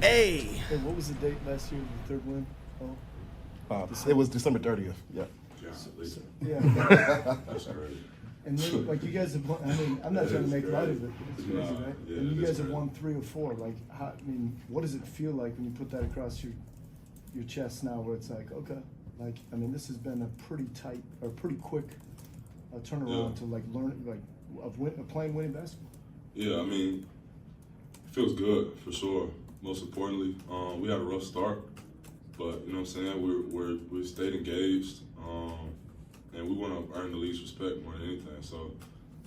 Hey. Hey, what was the date last year, the third win? It was December 30th. Yeah. Yeah. That's great. And then, like, you guys have won, I mean, I'm not trying to make light of it. It's crazy, right? Yeah, And you it guys is have great. won 3 or 4. Like, how, I mean, what does it feel like when you put that across your chest now where it's like, okay, like, I mean, this has been a pretty tight or pretty quick turnaround to, like, learn, like, of playing winning basketball? Yeah, I mean, it feels good for sure. Most importantly, we had a rough start, but you know what I'm saying. We stayed engaged, and we want to earn the league's respect more than anything. So,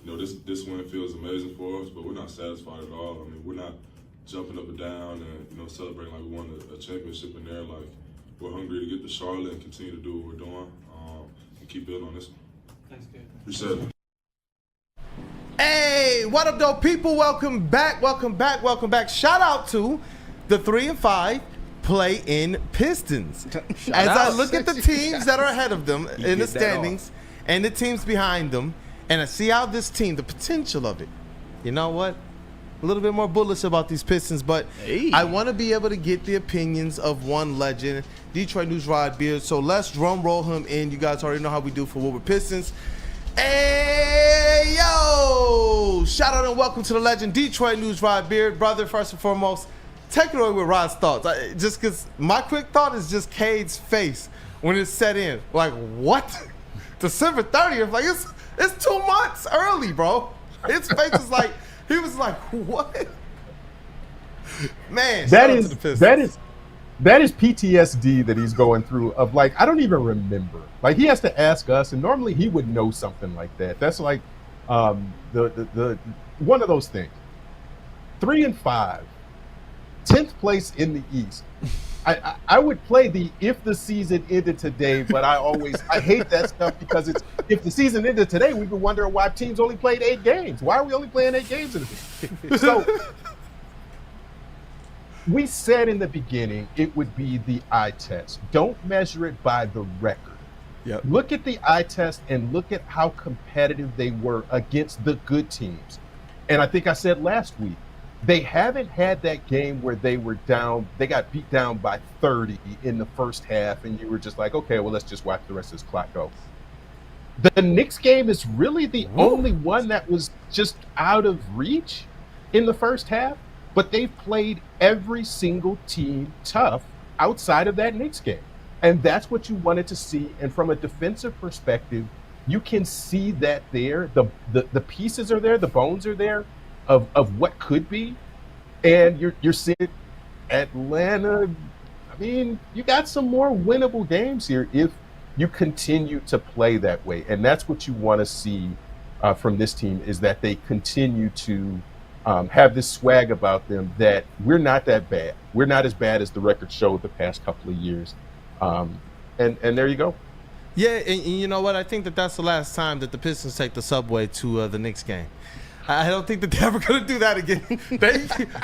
you know, this win feels amazing for us, but we're not satisfied at all. I mean, we're not jumping up and down and celebrating like we won a championship in there. Like, we're hungry to get to Charlotte and continue to do what we're doing, and keep building on this one. Thanks, Kade. Appreciate it. Hey, what up, though, people? Welcome back. Shout out to the 3-5 play-in Pistons. As I look at the teams that are ahead of them in the standings and the teams behind them, and I see how this team, the potential of it, you know what? A little bit more bullish about these Pistons, but I want to be able to get the opinions of one legend, Detroit News Rod Beard. So let's drum roll him in. You guys already know how we do for Woodward Pistons. Hey, yo! Shout out and welcome to the legend, Detroit News Rod Beard. Brother, first and foremost, take it away with Rod's thoughts. Just because my quick thought is just Kade's face when it's set in. Like, what? December 30th? Like, it's 2 months early, bro. His face is like, he was like, what? Man, that is PTSD that he's going through of, like, I don't even remember. Like, he has to ask us, and normally he would know something like that. That's like the one of those things. 3-5, 10th place in the East. I would play the if the season ended today, but I hate that stuff because it's if the season ended today, we would wonder why teams only played 8 games. Why are we only playing 8 games in the season? So we said in the beginning it would be the eye test. Don't measure it by the record. Yep. Look at the eye test and look at how competitive they were against the good teams. And I think I said last week, they haven't had that game where they were down, they got beat down by 30 in the first half, and you were just like, okay, well, let's just watch the rest of this clock go. The Knicks game is really the only one that was just out of reach in the first half, but they've played every single team tough outside of that Knicks game. And that's what you wanted to see. And from a defensive perspective, you can see that there. The pieces are there, the bones are there of what could be. And you're seeing Atlanta. I mean, you got some more winnable games here if you continue to play that way. And that's what you want to see from this team, is that they continue to have this swag about them that we're not that bad. We're not as bad as the record showed the past couple of years. And there you go. Yeah, and you know what? I think that's the last time that the Pistons take the subway to the Knicks game. I don't think that they're ever going to do that again.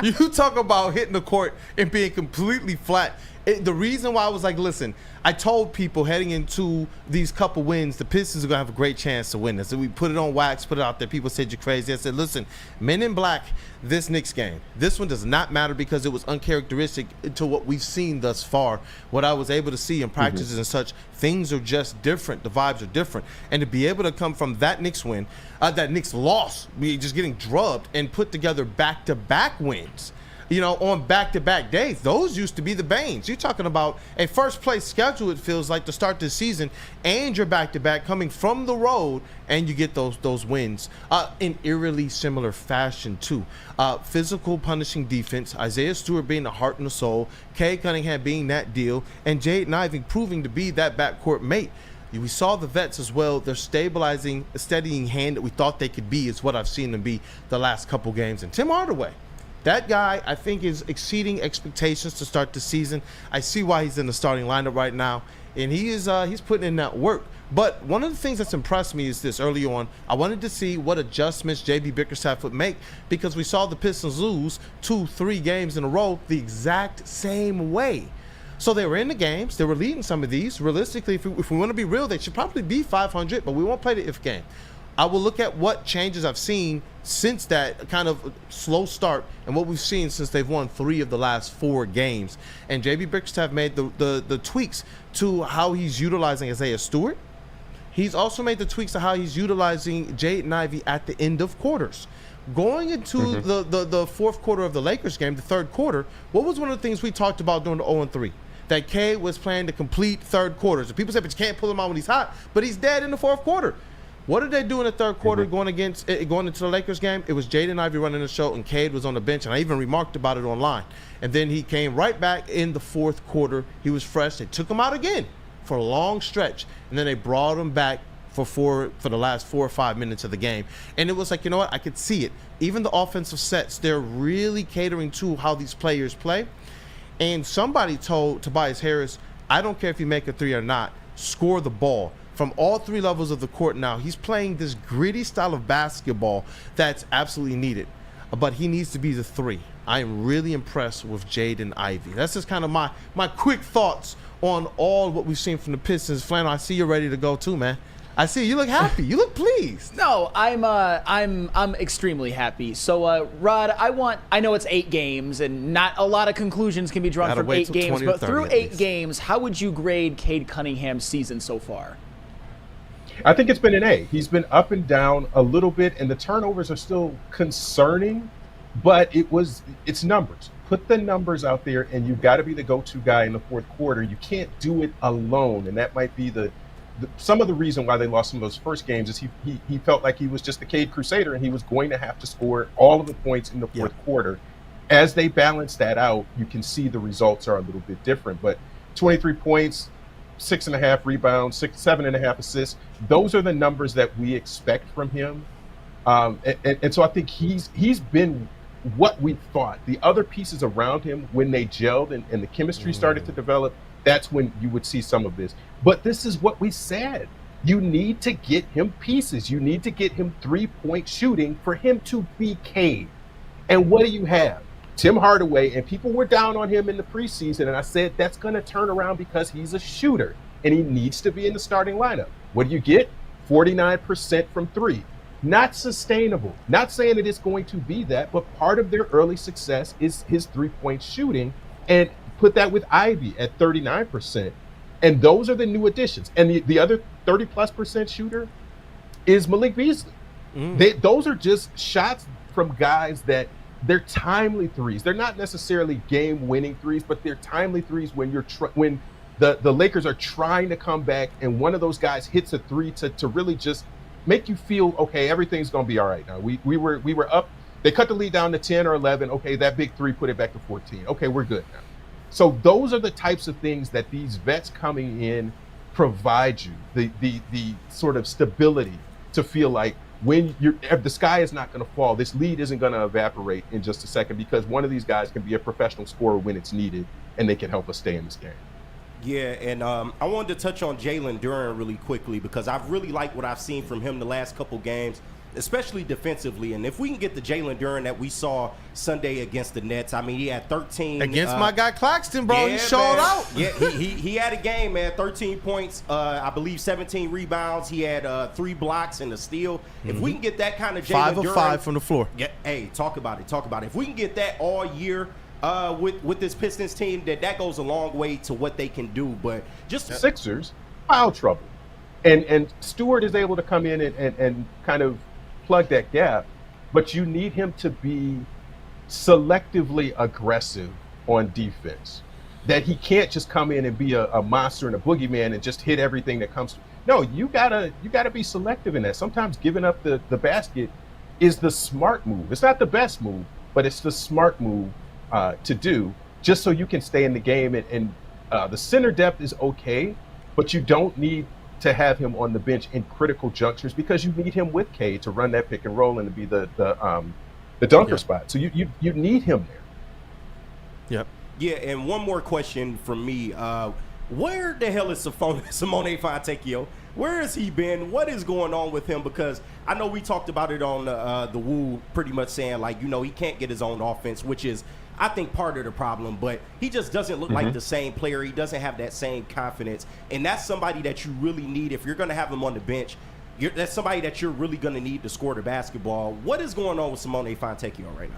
You talk about hitting the court and being completely flat. The reason why I was like, listen, I told people heading into these couple wins, the Pistons are going to have a great chance to win this. So we put it on wax, put it out there. People said you're crazy. I said, listen, Men in Black, this Knicks game, this one does not matter because it was uncharacteristic to what we've seen thus far. What I was able to see in practices and such, things are just different. The vibes are different. And to be able to come from that Knicks win, that Knicks loss, we just getting drubbed, and put together back-to-back wins, you know, on back-to-back days. Those used to be the banes. You're talking about a first-place schedule, it feels like, to start this season, and you're back-to-back coming from the road, and you get those wins in eerily similar fashion, too. Physical, punishing defense, Isaiah Stewart being the heart and the soul, Kade Cunningham being that deal, and Jaden Ivey proving to be that backcourt mate. We saw the vets as well. They're stabilizing, a steadying hand that we thought they could be is what I've seen them be the last couple games. And Tim Hardaway, that guy, I think, is exceeding expectations to start the season. I see why he's in the starting lineup right now, and he's putting in that work. But one of the things that's impressed me is this early on. I wanted to see what adjustments J.B. Bickerstaff would make because we saw the Pistons lose 2-3 games in a row the exact same way. So they were in the games. They were leading some of these. Realistically, if we want to be real, they should probably be 500, but we won't play the if game. I will look at what changes I've seen since that kind of slow start and what we've seen since they've won 3 of the last 4 games. And JB Bickerstaff made the tweaks to how he's utilizing Isaiah Stewart. He's also made the tweaks to how he's utilizing Jaden Ivey at the end of quarters. Going into the fourth quarter of the Lakers game, the third quarter, what was one of the things we talked about during the 0-3? That Kade was planning to complete third quarters. And people said, but you can't pull him out when he's hot, but he's dead in the fourth quarter. What did they do in the third quarter going into the Lakers game? It was Jaden Ivey running the show, and Kade was on the bench, and I even remarked about it online. And then he came right back in the fourth quarter. He was fresh. They took him out again for a long stretch, and then they brought him back for the last 4 or 5 minutes of the game. And it was like, you know what? I could see it. Even the offensive sets, they're really catering to how these players play. And somebody told Tobias Harris, I don't care if you make a 3 or not, score the ball. From all 3 levels of the court now, he's playing this gritty style of basketball that's absolutely needed. But he needs to be the 3. I am really impressed with Jaden Ivey. That's just kind of my quick thoughts on all what we've seen from the Pistons. Flannel, I see you're ready to go too, man. I see you look happy. You look pleased. No, I'm extremely happy. So, Rod, I know it's 8 games, and not a lot of conclusions can be drawn from 8 games. But through 8 games, how would you grade Kade Cunningham's season so far? I think it's been an A. He's been up and down a little bit, and the turnovers are still concerning, but it's numbers. Put the numbers out there, and you've got to be the go-to guy in the fourth quarter. You can't do it alone, and that might be some of the reason why they lost some of those first games is he felt like he was just the Cade Crusader, and he was going to have to score all of the points in the fourth quarter. As they balance that out, you can see the results are a little bit different. But 23 points, 6.5 rebounds, 7.5 assists. Those are the numbers that we expect from him. And so I think he's been what we thought. The other pieces around him, when they gelled and the chemistry started to develop, that's when you would see some of this. But this is what we said. You need to get him pieces. You need to get him 3-point shooting for him to be Kade. And what do you have? Tim Hardaway, and people were down on him in the preseason, and I said that's going to turn around because he's a shooter, and he needs to be in the starting lineup. What do you get? 49% from 3. Not sustainable. Not saying that it's going to be that, but part of their early success is his 3-point shooting, and put that with Ivy at 39%. And those are the new additions. And the other 30+% shooter is Malik Beasley. Those are just shots from guys that they're timely threes. They're not necessarily game-winning threes, but they're timely threes when when the Lakers are trying to come back and one of those guys hits a 3 to really just make you feel, okay, everything's going to be all right now. We were up. They cut the lead down to 10 or 11. Okay, that big 3 put it back to 14. Okay, we're good now. So those are the types of things that these vets coming in provide you, the sort of stability to feel like when the sky is not going to fall, this lead isn't going to evaporate in just a second because one of these guys can be a professional scorer when it's needed, and they can help us stay in this game. Yeah, and I wanted to touch on Jaylen Duran really quickly because I've really liked what I've seen from him the last couple games, especially defensively. And if we can get the Jaylen Duran that we saw Sunday against the Nets, I mean, he had 13. Against my guy Claxton, bro. Yeah, he showed man. out. Yeah, he had a game, man. 13 points, I believe 17 rebounds. He had 3 blocks and a steal. If we can get that kind of Jaylen Duran. 5 of 5 from the floor. Yeah, hey, talk about it. If we can get that all year with this Pistons team, that goes a long way to what they can do. But just the Sixers, foul trouble. And Stewart is able to come in and kind of plug that gap, but you need him to be selectively aggressive on defense. That he can't just come in and be a monster and a boogeyman and just hit everything that comes. No, you gotta be selective in that. Sometimes giving up the basket is the smart move. It's not the best move, but it's the smart move to do, just so you can stay in the game. And the center depth is okay, but you don't need to have him on the bench in critical junctures because you need him with Kade to run that pick and roll and to be the dunker spot. So you need him there. Yep. Yeah, and one more question from me. Where the hell is Simone Fio? Where has he been? What is going on with him? Because I know we talked about it on the Woo, pretty much saying, like, he can't get his own offense, which is, I think, part of the problem. But he just doesn't look like the same player. He doesn't have that same confidence. And that's somebody that you really need if you're going to have him on the bench. that's somebody that you're really going to need to score the basketball. What is going on with Simone Fio right now?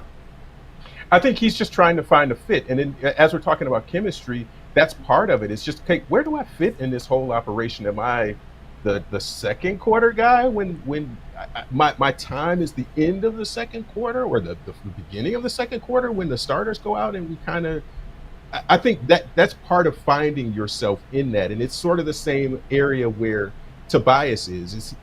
I think he's just trying to find a fit. And then as we're talking about chemistry, that's part of it. It's just, okay, where do I fit in this whole operation? Am I the second quarter guy when my time is the end of the second quarter, or the beginning of the second quarter when the starters go out, and we kind of, I think that's part of finding yourself in that. And it's sort of the same area where Tobias is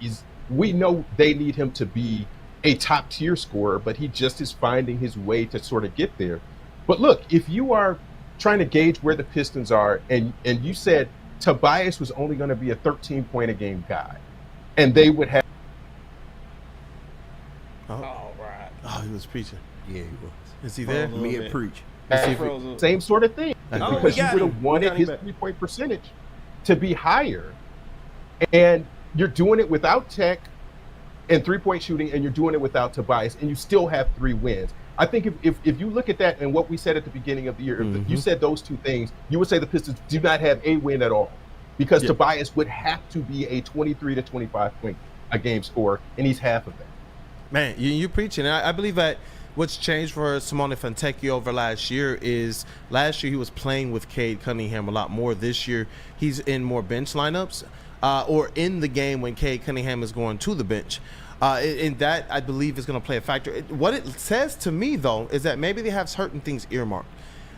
we know they need him to be a top tier scorer, but he just is finding his way to sort of get there. But look, if you are trying to gauge where the Pistons are, and you said Tobias was only going to be a 13-point a game guy, and they would have. Oh, right. Oh, he was preaching. Yeah, he was. Is he there? Me and preach. Same sort of thing, because you would have wanted his back. 3-point percentage to be higher, and you're doing it without Tech and 3-point shooting, and you're doing it without Tobias, and you still have 3 wins. I think if you look at that and what we said at the beginning of the year, if you said those two things, you would say the Pistons do not have a win at all, because Tobias would have to be a 23 to 25 point a game scorer, and he's half of that. Man, you preaching. I believe that what's changed for Simone Fio over last year is last year he was playing with Kade Cunningham a lot more. This year he's in more bench lineups or in the game when Kade Cunningham is going to the bench. And that, I believe, is going to play a factor. What it says to me, though, is that maybe they have certain things earmarked.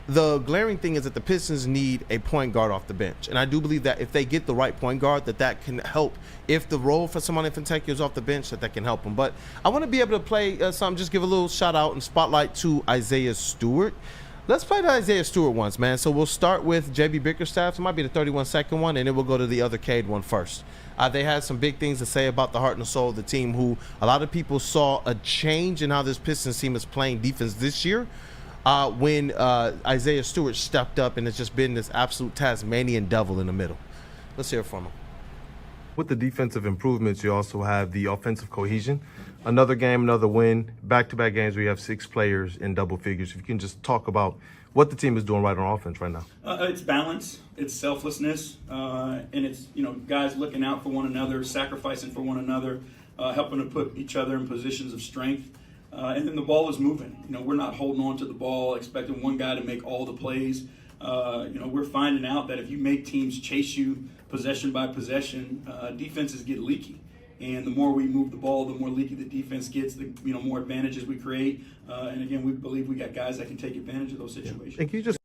The glaring thing is that the Pistons need a point guard off the bench. And I do believe that if they get the right point guard, that can help. If the role for Simone Fio is off the bench, that can help them. But I want to be able to play something, just give a little shout-out and spotlight to Isaiah Stewart. Let's play the Isaiah Stewart ones, man. So we'll start with JB Bickerstaff. It might be the 31-second one, and then we'll go to the other Kade one first. They had some big things to say about the heart and soul of the team, who a lot of people saw a change in how this Pistons team is playing defense this year when Isaiah Stewart stepped up, and it's just been this absolute Tasmanian devil in the middle. Let's hear it from him. With the defensive improvements, you also have the offensive cohesion. Another game, another win. Back-to-back games where you have 6 players in double figures. If you can just talk about what the team is doing right on offense right now. It's balance, it's selflessness, and it's guys looking out for one another, sacrificing for one another, helping to put each other in positions of strength. And then the ball is moving. We're not holding on to the ball, expecting one guy to make all the plays. We're finding out that if you make teams chase you possession by possession, defenses get leaky. And the more we move the ball, the more leaky the defense gets, the more advantages we create. And again, we believe we got guys that can take advantage of those situations. And can you just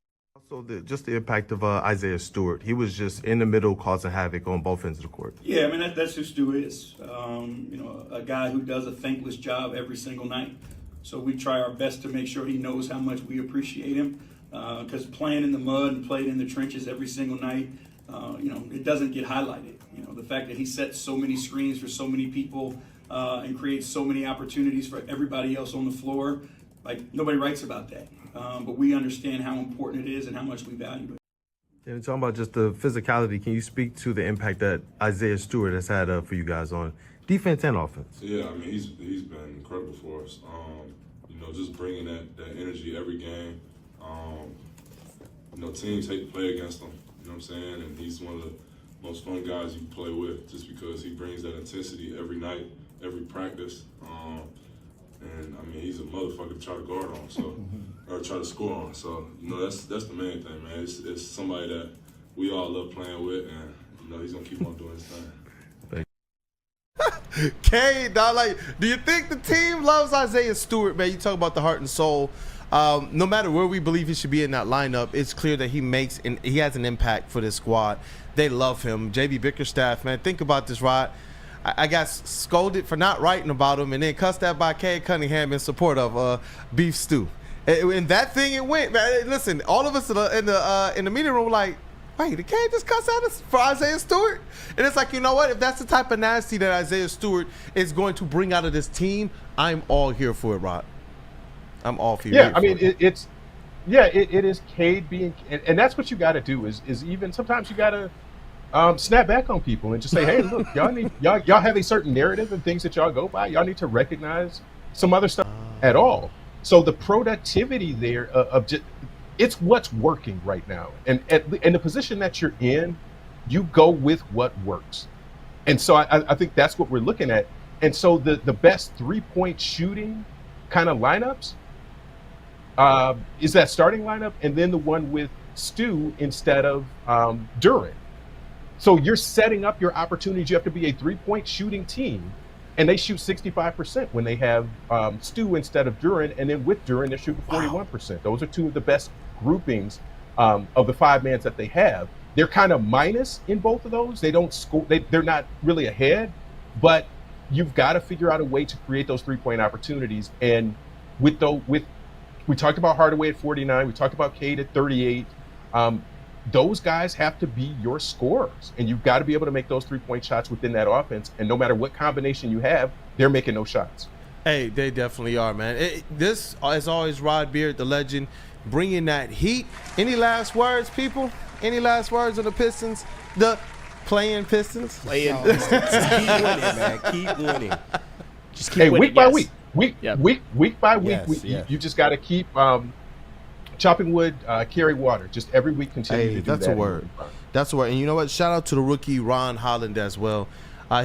also the impact of Isaiah Stewart? He was just in the middle causing havoc on both ends of the court. Yeah, I mean that's who Stu is. A guy who does a thankless job every single night. So we try our best to make sure he knows how much we appreciate him. Because playing in the mud and playing in the trenches every single night, it doesn't get highlighted. The fact that he sets so many screens for so many people and creates so many opportunities for everybody else on the floor, like nobody writes about that. But we understand how important it is and how much we value it. And talking about just the physicality, can you speak to the impact that Isaiah Stewart has had for you guys on defense and offense? Yeah, I mean, he's been incredible for us. Just bringing that energy every game. Teams hate to play against him. You know what I'm saying? And he's one of the most fun guys you can play with, just because he brings that intensity every night, every practice. And I mean, he's a motherfucker to try to guard on, so or try to score on. So that's the main thing, man. It's somebody that we all love playing with, and he's gonna keep on doing his thing. Kade, dog, do you think the team loves Isaiah Stewart, man? You talk about the heart and soul. No matter where we believe he should be in that lineup, it's clear that he has an impact for this squad. They love him. JB Bickerstaff, man, think about this, Rod. I got scolded for not writing about him, and then cussed out by Kade Cunningham in support of Beef Stew. And that thing, it went, man. Listen, all of us in the meeting room were like, wait, did Kade just cuss at us for Isaiah Stewart? And it's like, you know what? If that's the type of nasty that Isaiah Stewart is going to bring out of this team, I'm all here for it, Rod. I'm all for you. Yeah, I mean, it is Kade being, and that's what you got to do is even sometimes you got to snap back on people and just say, hey, look, y'all have a certain narrative and things that y'all go by. Y'all need to recognize some other stuff at all. So the productivity there of just, it's what's working right now. And in the position that you're in, you go with what works. And so I think that's what we're looking at. And so the best 3-point shooting kind of lineups is that starting lineup, and then the one with Stu instead of Duren. So you're setting up your opportunities. You have to be a 3-point shooting team, and they shoot 65% when they have Stu instead of Duren, and then with Duren they're shooting 41%. Those are two of the best groupings of the 5-mans that they have. They're kind of minus in both of those. They don't score. They're not really ahead, but you've got to figure out a way to create those 3-point opportunities. And we talked about Hardaway at 49. We talked about Kade at 38. Those guys have to be your scorers, and you've got to be able to make those 3-point shots within that offense. And no matter what combination you have, they're making those shots. Hey, they definitely are, man. This, as always, Rod Beard, the legend, bringing that heat. Any last words, people? Any last words on the Pistons? The playing Pistons? Playing Pistons. Keep winning, man. Keep winning. Just keep winning. Week by week. Week by week. Yes. You just got to keep chopping wood, carry water. Just every week continue to do that. That's a word. That's a word. And you know what? Shout out to the rookie, Ron Holland, as well.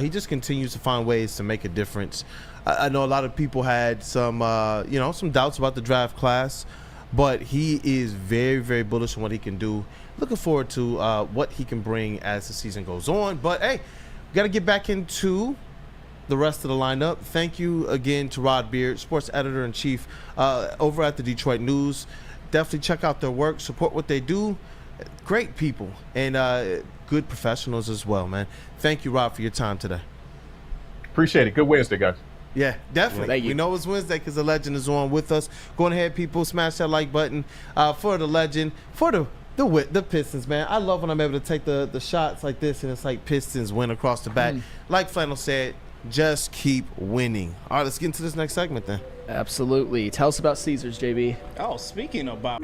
He just continues to find ways to make a difference. I know a lot of people had some doubts about the draft class, but he is very, very bullish on what he can do. Looking forward to what he can bring as the season goes on. But, hey, we got to get back into the rest of the lineup. Thank you again to Rod Beard, sports editor-in-chief over at the Detroit News. Definitely check out their work, support what they do. Great people and good professionals as well, man. Thank you, Rod, for your time today. Appreciate it. Good Wednesday, guys. Yeah, definitely. Thank you. We know it's Wednesday because the legend is on with us. Go ahead, people, smash that like button for the legend, for the Pistons, man. I love when I'm able to take the shots like this, and it's like Pistons win across the back. Like Flannel said, just keep winning. All right, let's get into this next segment then. Absolutely. Tell us about Caesars, JB. Oh, speaking about